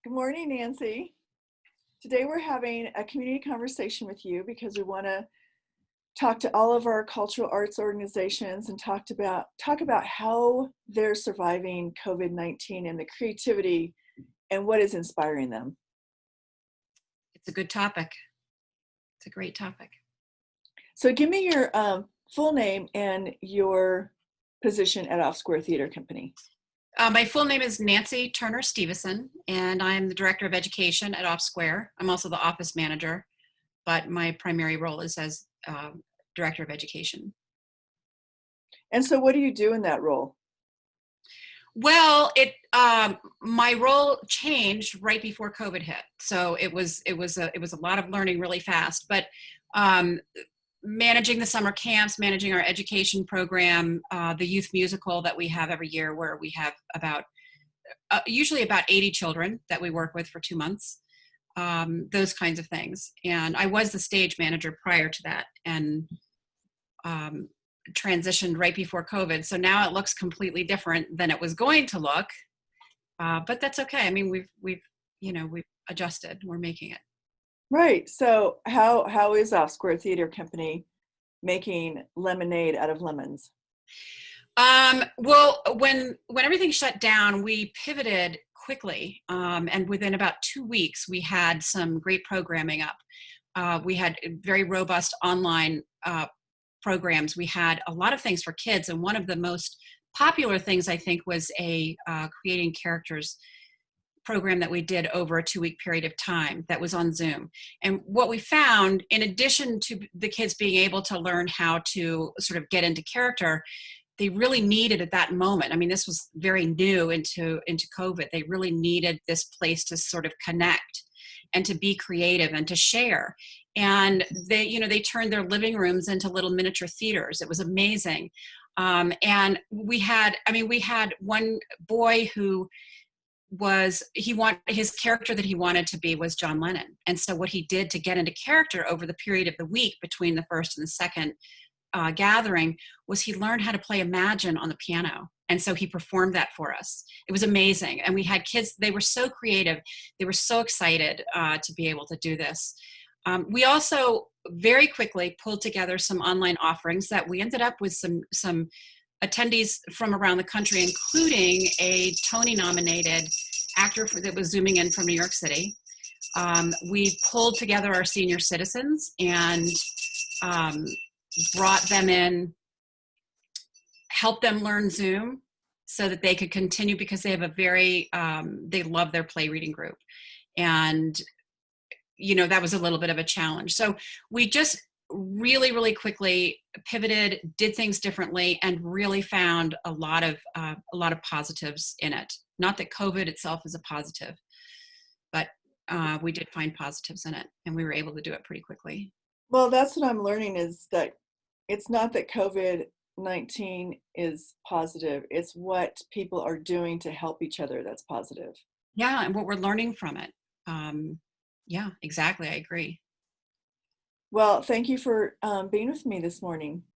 Good morning, Nancy. Today we're having a community conversation with you because we want to talk to all of our cultural arts organizations and talk about how they're surviving COVID-19 and the creativity and what is inspiring them. It's a good topic. It's a great topic. So give me your full name and your position at Off Square Theater Company. My full name is Nanci Turner Steveson, and I'm the Director of Education at Off Square. I'm also the office manager, but my primary role is as Director of Education. And so what do you do in that role? Well, my role changed right before COVID hit, so it was a lot of learning really fast. But managing the summer camps, managing our education program, the youth musical that we have every year, where we have usually about 80 children that we work with for 2 months, those kinds of things. And I was the stage manager prior to that, and transitioned right before COVID. So now it looks completely different than it was going to look, but that's okay. I mean, we've adjusted. We're making it. Right. So how is Off Square Theater Company making lemonade out of lemons? Well, when everything shut down, we pivoted quickly, and within about 2 weeks, we had some great programming up. We had very robust online programs. We had a lot of things for kids, and one of the most popular things, I think, was a creating characters program that we did over a 2-week period of time that was on Zoom. And what we found, in addition to the kids being able to learn how to sort of get into character, they really needed at that moment. I mean, this was very new into COVID. They really needed this place to sort of connect and to be creative and to share. And they turned their living rooms into little miniature theaters. It was amazing. And we had one boy who his character that he wanted to be was John Lennon. And so what he did to get into character over the period of the week between the first and the second gathering was he learned how to play Imagine on the piano. And so he performed that for us. It was amazing. And we had kids, they were so creative. They were so excited to be able to do this. We also very quickly pulled together some online offerings that we ended up with some attendees from around the country, including a Tony-nominated actor that was zooming in from New York City. We pulled together our senior citizens and brought them in, helped them learn Zoom so that they could continue, because they have they love their play reading group. And, that was a little bit of a challenge. So we just really, really quickly pivoted, did things differently, and really found a lot of positives in it. Not that COVID itself is a positive, but we did find positives in it, and we were able to do it pretty quickly. Well, that's what I'm learning, is that it's not that COVID-19 is positive. It's what people are doing to help each other that's positive. Yeah, and what we're learning from it. Yeah, exactly. I agree. Well, thank you for being with me this morning.